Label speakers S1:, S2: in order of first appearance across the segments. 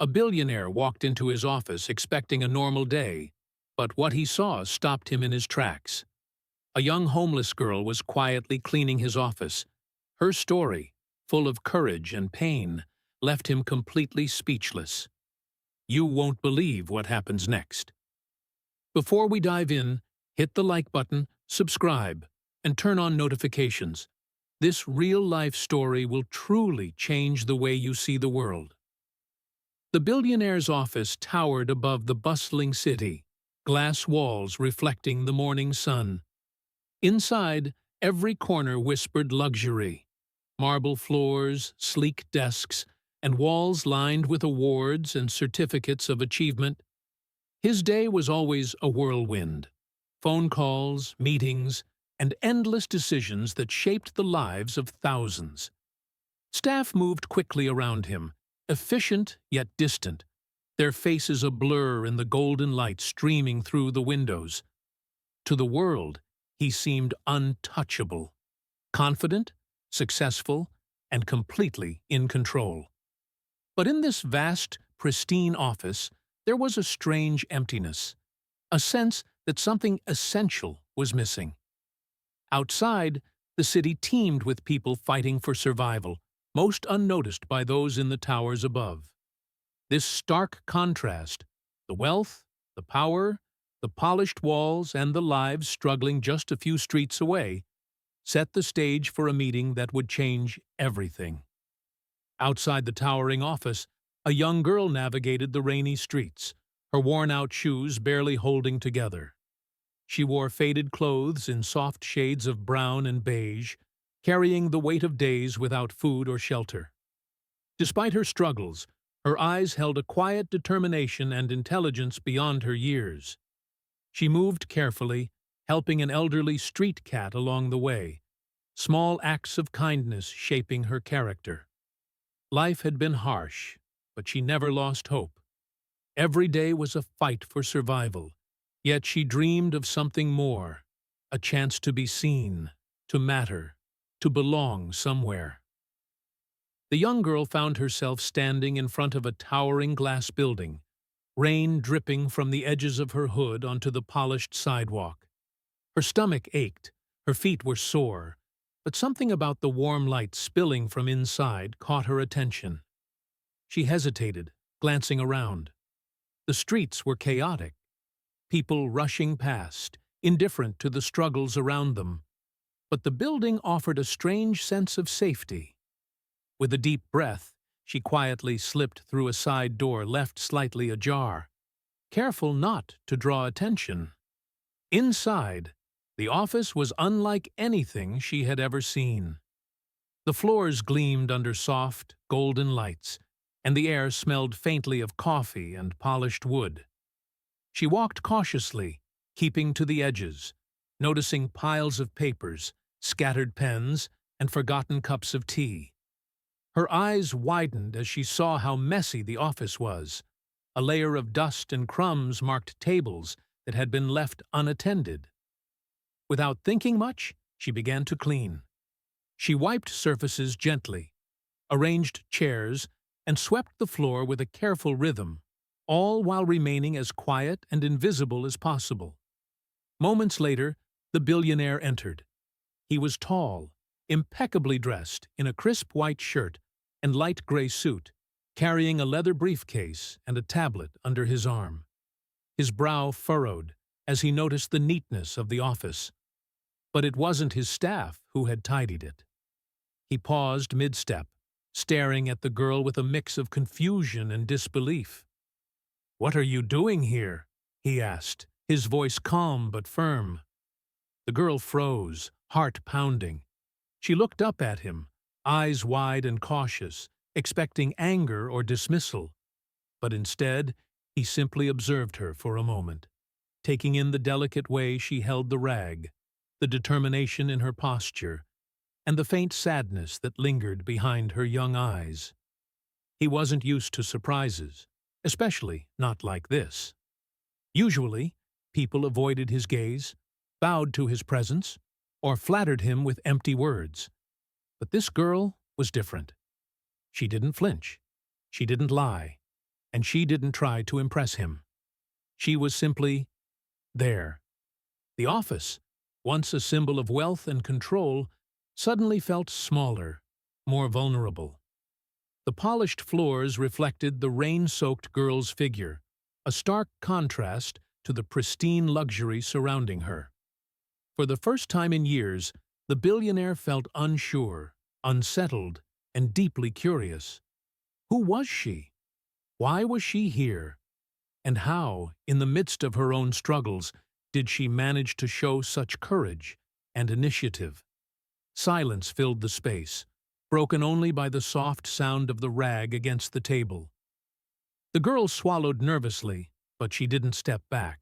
S1: A billionaire walked into his office expecting a normal day, but what he saw stopped him in his tracks. A young homeless girl was quietly cleaning his office. Her story, full of courage and pain, left him completely speechless. You won't believe what happens next. Before we dive in, hit the like button, subscribe, and turn on notifications. This real-life story will truly change the way you see the world. The billionaire's office towered above the bustling city, glass walls reflecting the morning sun. Inside, every corner whispered luxury. Marble floors, sleek desks, and walls lined with awards and certificates of achievement. His day was always a whirlwind. Phone calls, meetings, and endless decisions that shaped the lives of thousands. Staff moved quickly around him, efficient yet distant, their faces a blur in the golden light streaming through the windows. To the world, he seemed untouchable, confident, successful, and completely in control. But in this vast, pristine office, there was a strange emptiness, a sense that something essential was missing. Outside, the city teemed with people fighting for survival, most unnoticed by those in the towers above. This stark contrast, the wealth, the power, the polished walls, and the lives struggling just a few streets away, set the stage for a meeting that would change everything. Outside the towering office, a young girl navigated the rainy streets, her worn-out shoes barely holding together. She wore faded clothes in soft shades of brown and beige, carrying the weight of days without food or shelter. Despite her struggles, her eyes held a quiet determination and intelligence beyond her years. She moved carefully, helping an elderly street cat along the way, small acts of kindness shaping her character. Life had been harsh, but she never lost hope. Every day was a fight for survival, yet she dreamed of something more, a chance to be seen, to matter, to belong somewhere. The young girl found herself standing in front of a towering glass building, rain dripping from the edges of her hood onto the polished sidewalk. Her stomach ached, her feet were sore, but something about the warm light spilling from inside caught her attention. She hesitated, glancing around. The streets were chaotic, people rushing past, indifferent to the struggles around them. But the building offered a strange sense of safety. With a deep breath, she quietly slipped through a side door left slightly ajar, careful not to draw attention. Inside, the office was unlike anything she had ever seen. The floors gleamed under soft, golden lights, and the air smelled faintly of coffee and polished wood. She walked cautiously, keeping to the edges, noticing piles of papers, scattered pens, and forgotten cups of tea. Her eyes widened as she saw how messy the office was. A layer of dust and crumbs marked tables that had been left unattended. Without thinking much, she began to clean. She wiped surfaces gently, arranged chairs, and swept the floor with a careful rhythm, all while remaining as quiet and invisible as possible. Moments later, the billionaire entered. He was tall, impeccably dressed in a crisp white shirt and light gray suit, carrying a leather briefcase and a tablet under his arm. His brow furrowed as he noticed the neatness of the office. But it wasn't his staff who had tidied it. He paused mid-step, staring at the girl with a mix of confusion and disbelief. "What are you doing here?" he asked, his voice calm but firm. The girl froze, heart pounding. She looked up at him, eyes wide and cautious, expecting anger or dismissal. But instead, he simply observed her for a moment, taking in the delicate way she held the rag, the determination in her posture, and the faint sadness that lingered behind her young eyes. He wasn't used to surprises, especially not like this. Usually, people avoided his gaze, bowed to his presence, or flattered him with empty words. But this girl was different. She didn't flinch. She didn't lie. and she didn't try to impress him. She was simply there. The office, once a symbol of wealth and control, suddenly felt smaller, more vulnerable. The polished floors reflected the rain-soaked girl's figure, a stark contrast to the pristine luxury surrounding her. For the first time in years, the billionaire felt unsure, unsettled, and deeply curious. Who was she? Why was she here? And how, in the midst of her own struggles, did she manage to show such courage and initiative? Silence filled the space, broken only by the soft sound of the rag against the table. The girl swallowed nervously, but she didn't step back.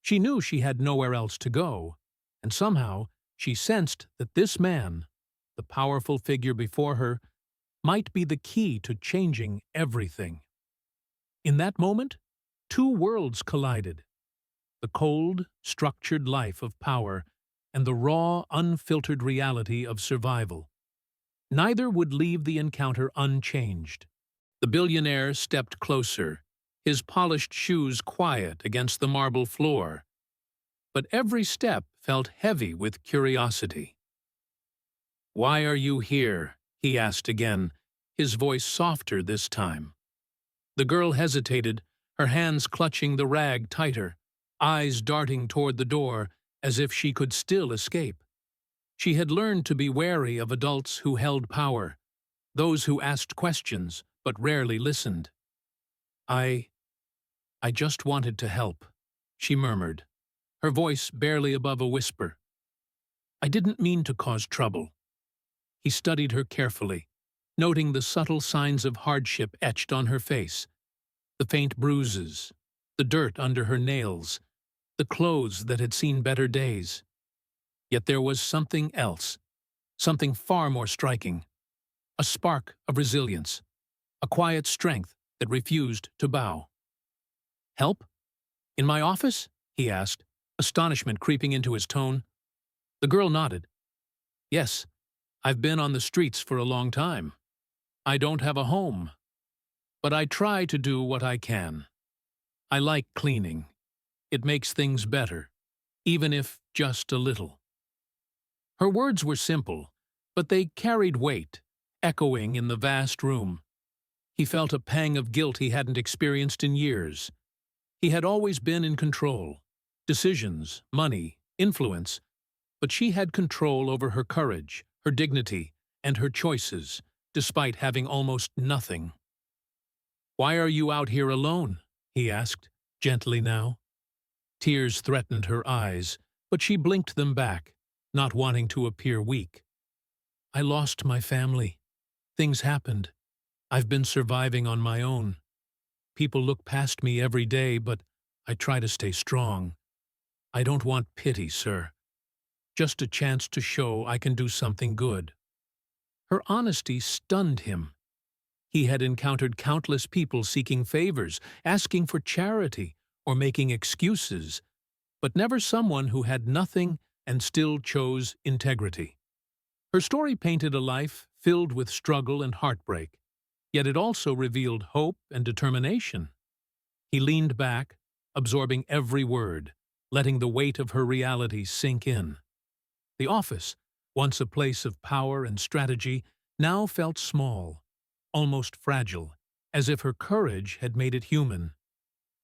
S1: She knew she had nowhere else to go, and somehow she sensed that this man, the powerful figure before her, might be the key to changing everything. In that moment, two worlds collided: the cold, structured life of power and the raw, unfiltered reality of survival. Neither would leave the encounter unchanged. The billionaire stepped closer, his polished shoes quiet against the marble floor. But every step felt heavy with curiosity. "Why are you here?" he asked again, his voice softer this time. The girl hesitated, her hands clutching the rag tighter, eyes darting toward the door as if she could still escape. She had learned to be wary of adults who held power, those who asked questions but rarely listened. I just wanted to help," she murmured, her voice barely above a whisper. "I didn't mean to cause trouble." He studied her carefully, noting the subtle signs of hardship etched on her face, the faint bruises, the dirt under her nails, the clothes that had seen better days. Yet there was something else, something far more striking, a spark of resilience, a quiet strength that refused to bow. "Help? In my office?" he asked, astonishment creeping into his tone. The girl nodded. "Yes, I've been on the streets for a long time. I don't have a home, but I try to do what I can. I like cleaning. It makes things better, even if just a little." Her words were simple, but they carried weight, echoing in the vast room. He felt a pang of guilt he hadn't experienced in years. He had always been in control: decisions, money, influence, but she had control over her courage, her dignity, and her choices, despite having almost nothing. "Why are you out here alone?" he asked, gently now. Tears threatened her eyes, but she blinked them back, not wanting to appear weak. "I lost my family. Things happened. I've been surviving on my own. People look past me every day, but I try to stay strong. I don't want pity, sir. Just a chance to show I can do something good." Her honesty stunned him. He had encountered countless people seeking favors, asking for charity, or making excuses, but never someone who had nothing and still chose integrity. Her story painted a life filled with struggle and heartbreak, yet it also revealed hope and determination. He leaned back, absorbing every word, letting the weight of her reality sink in. The office, once a place of power and strategy, now felt small, almost fragile, as if her courage had made it human.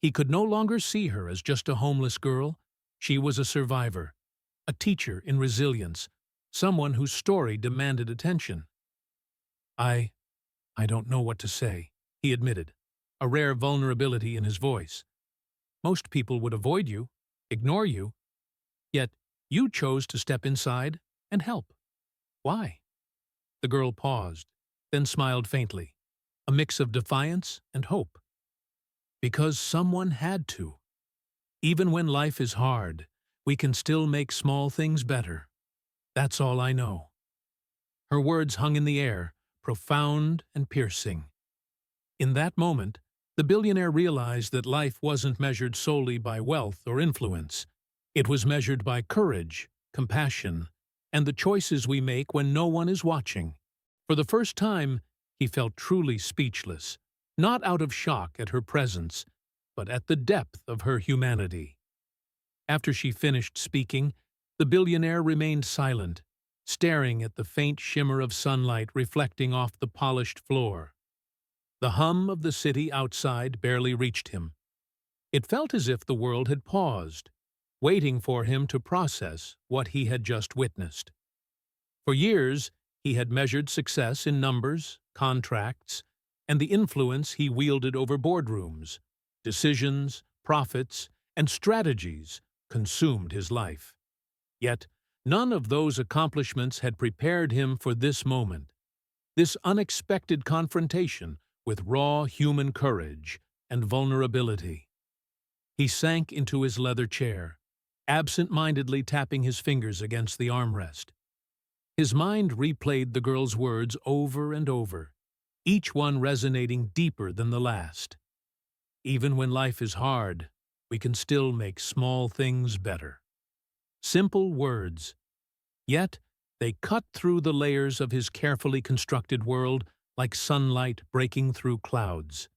S1: He could no longer see her as just a homeless girl. She was a survivor, a teacher in resilience, someone whose story demanded attention. I don't know what to say," he admitted, a rare vulnerability in his voice. "Most people would avoid you, ignore you, yet you chose to step inside and help. Why?" The girl paused, then smiled faintly, a mix of defiance and hope. "Because someone had to. Even when life is hard, we can still make small things better. That's all I know." Her words hung in the air, profound and piercing. In that moment, the billionaire realized that life wasn't measured solely by wealth or influence. It was measured by courage, compassion, and the choices we make when no one is watching. For the first time, he felt truly speechless, not out of shock at her presence, but at the depth of her humanity. After she finished speaking, the billionaire remained silent, staring at the faint shimmer of sunlight reflecting off the polished floor. The hum of the city outside barely reached him. It felt as if the world had paused, waiting for him to process what he had just witnessed. For years, he had measured success in numbers, contracts, and the influence he wielded over boardrooms. Decisions, profits, and strategies consumed his life. Yet, none of those accomplishments had prepared him for this moment, this unexpected confrontation with raw human courage and vulnerability. He sank into his leather chair, absent-mindedly tapping his fingers against the armrest. His mind replayed the girl's words over and over, each one resonating deeper than the last. Even when life is hard, we can still make small things better. Simple words, yet they cut through the layers of his carefully constructed world like sunlight breaking through clouds.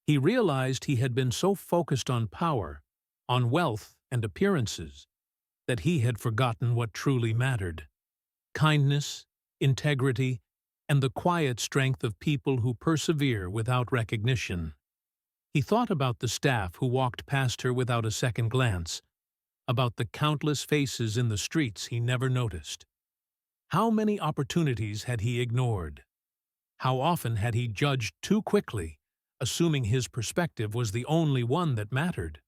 S1: He realized he had been so focused on power, on wealth and appearances, that he had forgotten what truly mattered: kindness, integrity, and the quiet strength of people who persevere without recognition. He thought about the staff who walked past her without a second glance, about the countless faces in the streets he never noticed. How many opportunities had he ignored? How often had he judged too quickly, assuming his perspective was the only one that mattered?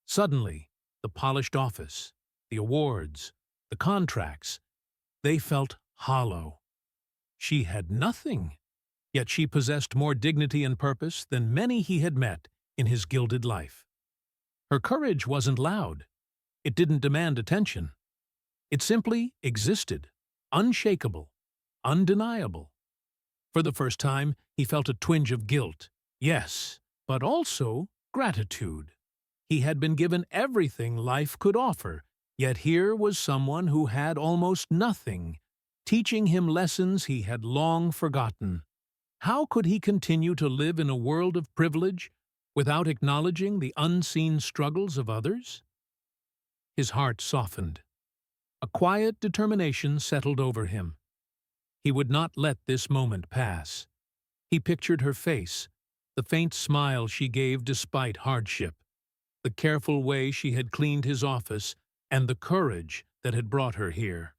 S1: Suddenly, the polished office, the awards, the contracts, they felt hollow. She had nothing, yet she possessed more dignity and purpose than many he had met in his gilded life. Her courage wasn't loud. It didn't demand attention. It simply existed, unshakable, undeniable. For the first time, he felt a twinge of guilt, yes, but also gratitude. He had been given everything life could offer, yet here was someone who had almost nothing, teaching him lessons he had long forgotten. How could he continue to live in a world of privilege without acknowledging the unseen struggles of others? His heart softened. A quiet determination settled over him. He would not let this moment pass. He pictured her face, the faint smile she gave despite hardship, the careful way she had cleaned his office, and the courage that had brought her here.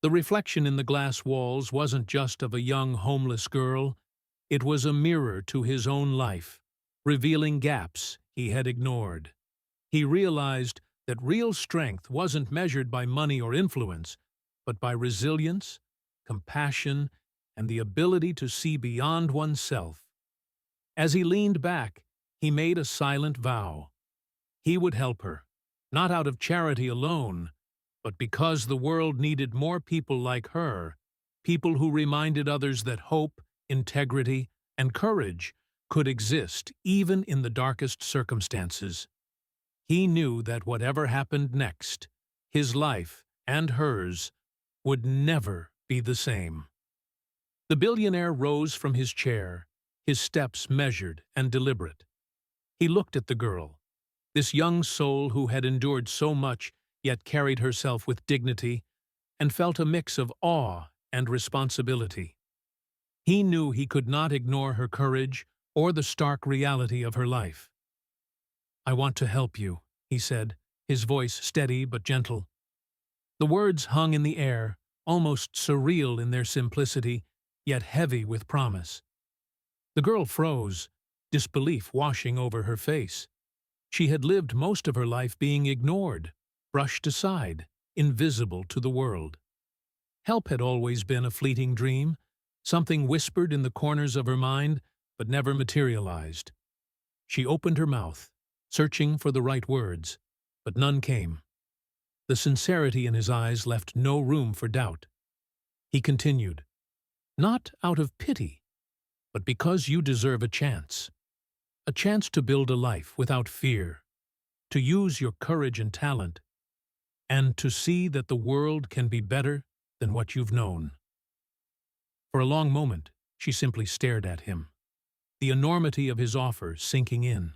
S1: The reflection in the glass walls wasn't just of a young homeless girl. It was a mirror to his own life, revealing gaps he had ignored. He realized that real strength wasn't measured by money or influence, but by resilience, compassion, and the ability to see beyond oneself. As he leaned back, he made a silent vow. He would help her, not out of charity alone, but because the world needed more people like her, people who reminded others that hope, integrity, and courage could exist even in the darkest circumstances. He knew that whatever happened next, his life and hers would never be the same. The billionaire rose from his chair, his steps measured and deliberate. He looked at the girl, this young soul who had endured so much yet carried herself with dignity, and felt a mix of awe and responsibility. He knew he could not ignore her courage or the stark reality of her life. "I want to help you," he said, his voice steady but gentle. The words hung in the air, almost surreal in their simplicity, yet heavy with promise. The girl froze, disbelief washing over her face. She had lived most of her life being ignored, brushed aside, invisible to the world. Help had always been a fleeting dream, something whispered in the corners of her mind, but never materialized. She opened her mouth, searching for the right words, but none came. The sincerity in his eyes left no room for doubt. He continued, "Not out of pity, but because you deserve a chance to build a life without fear, to use your courage and talent, and to see that the world can be better than what you've known." For a long moment, she simply stared at him. the enormity of his offer sinking in.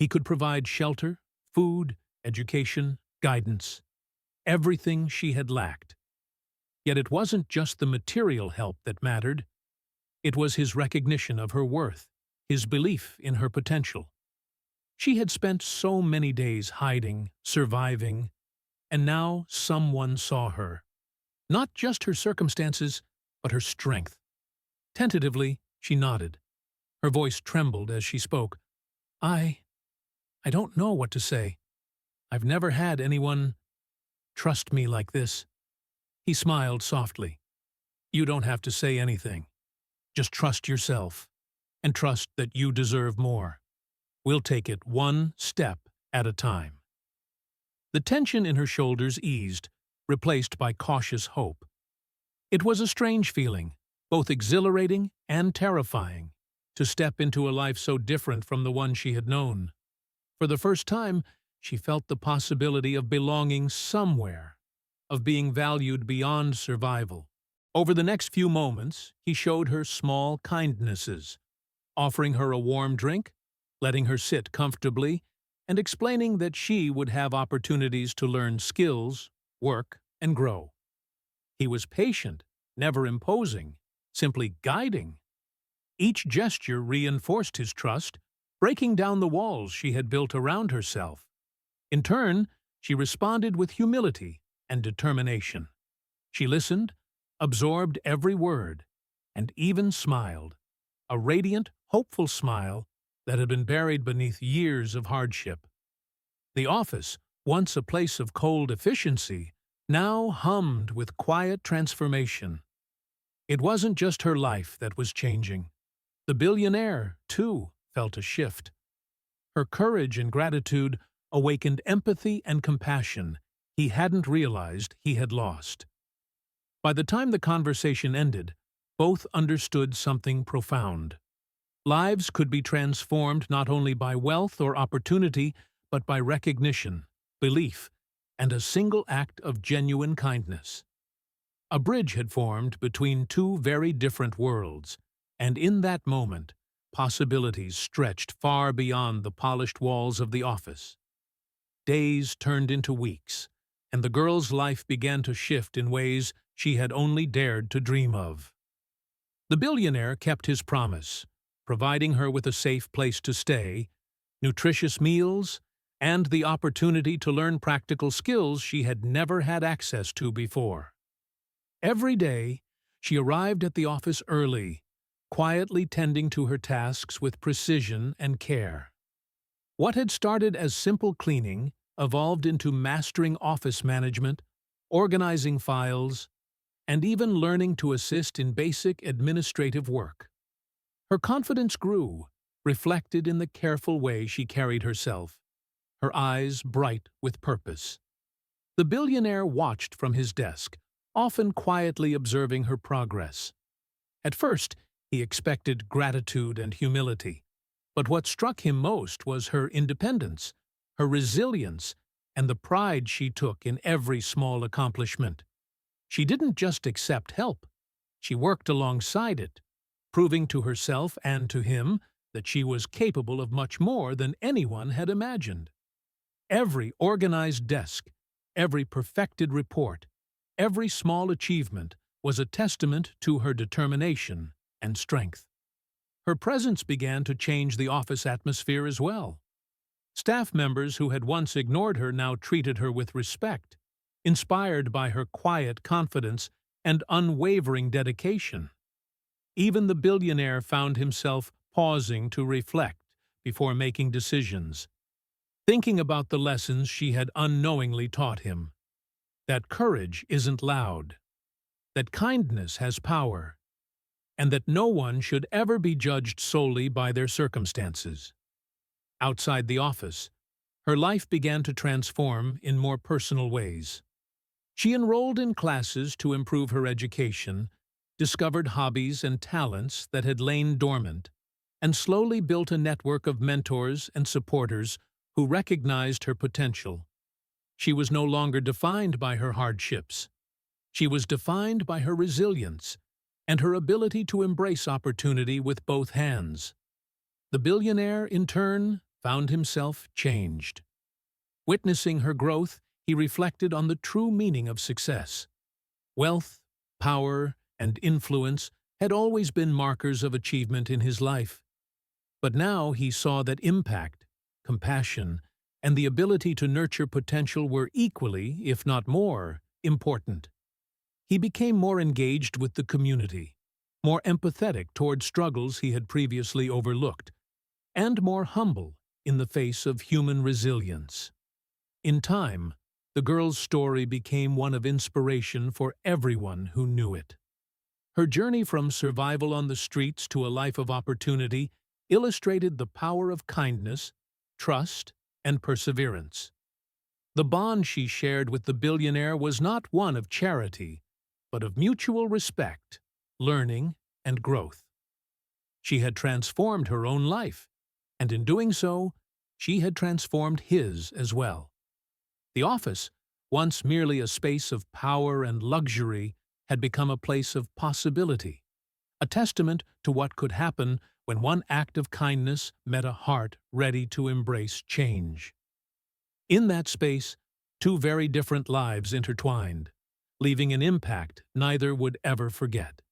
S1: He could provide shelter, food, education, guidance, everything she had lacked. Yet it wasn't just the material help that mattered. It was his recognition of her worth, his belief in her potential. She had spent so many days hiding, surviving, and now someone saw her. Not just her circumstances, but her strength. Tentatively, she nodded. Her voice trembled as she spoke. I don't know what to say. I've never had anyone trust me like this." He smiled softly. "You don't have to say anything. Just trust yourself, and trust that you deserve more. We'll take it one step at a time." The tension in her shoulders eased, replaced by cautious hope. It was a strange feeling, both exhilarating and terrifying, to step into a life so different from the one she had known. For the first time, she felt the possibility of belonging somewhere, of being valued beyond survival. Over the next few moments, he showed her small kindnesses, offering her a warm drink, letting her sit comfortably, and explaining that she would have opportunities to learn skills, work, and grow. He was patient, never imposing, simply guiding. Each gesture reinforced his trust, breaking down the walls she had built around herself. In turn, she responded with humility and determination. She listened, absorbed every word, and even smiled, a radiant, hopeful smile that had been buried beneath years of hardship. The office, once a place of cold efficiency, now hummed with quiet transformation. It wasn't just her life that was changing. The billionaire, too, felt a shift. Her courage and gratitude awakened empathy and compassion he hadn't realized he had lost. By the time the conversation ended, both understood something profound. Lives could be transformed not only by wealth or opportunity, but by recognition, belief, and a single act of genuine kindness. A bridge had formed between two very different worlds, and in that moment, possibilities stretched far beyond the polished walls of the office. Days turned into weeks, and the girl's life began to shift in ways she had only dared to dream of. The billionaire kept his promise, providing her with a safe place to stay, nutritious meals, and the opportunity to learn practical skills she had never had access to before. Every day, she arrived at the office early, quietly tending to her tasks with precision and care. What had started as simple cleaning evolved into mastering office management, organizing files, and even learning to assist in basic administrative work. Her confidence grew, reflected in the careful way she carried herself, her eyes bright with purpose. The billionaire watched from his desk, often quietly observing her progress. At first, he expected gratitude and humility, but what struck him most was her independence, her resilience, and the pride she took in every small accomplishment. She didn't just accept help, she worked alongside it, proving to herself and to him that she was capable of much more than anyone had imagined. Every organized desk, every perfected report, every small achievement was a testament to her determination and strength. Her presence began to change the office atmosphere as well. Staff members who had once ignored her now treated her with respect, inspired by her quiet confidence and unwavering dedication. Even the billionaire found himself pausing to reflect before making decisions, thinking about the lessons she had unknowingly taught him. That courage isn't loud, that kindness has power, and that no one should ever be judged solely by their circumstances. Outside the office, her life began to transform in more personal ways. She enrolled in classes to improve her education, discovered hobbies and talents that had lain dormant, and slowly built a network of mentors and supporters who recognized her potential. She was no longer defined by her hardships. She was defined by her resilience and her ability to embrace opportunity with both hands. The billionaire, in turn, found himself changed. Witnessing her growth, he reflected on the true meaning of success. Wealth, power, and influence had always been markers of achievement in his life. But now he saw that impact, compassion, and the ability to nurture potential were equally, if not more, important. He became more engaged with the community, more empathetic toward struggles he had previously overlooked, and more humble in the face of human resilience. In time, the girl's story became one of inspiration for everyone who knew it. Her journey from survival on the streets to a life of opportunity illustrated the power of kindness, trust, and perseverance. The bond she shared with the billionaire was not one of charity, but of mutual respect, learning, and growth. She had transformed her own life, and in doing so, she had transformed his as well. The office, once merely a space of power and luxury, had become a place of possibility, a testament to what could happen when one act of kindness met a heart ready to embrace change. In that space, two very different lives intertwined, leaving an impact neither would ever forget.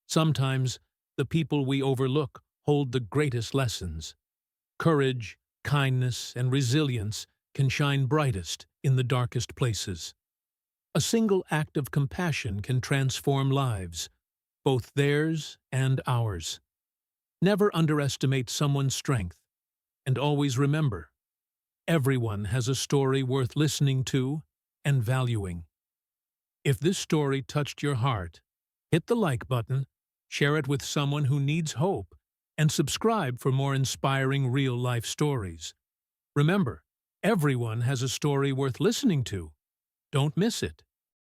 S1: Sometimes, the people we overlook hold the greatest lessons. Courage, kindness, and resilience can shine brightest in the darkest places. A single act of compassion can transform lives, both theirs and ours. Never underestimate someone's strength, and always remember, everyone has a story worth listening to and valuing. If this story touched your heart, hit the like button, share it with someone who needs hope, and subscribe for more inspiring real-life stories. Remember, everyone has a story worth listening to. Don't miss it.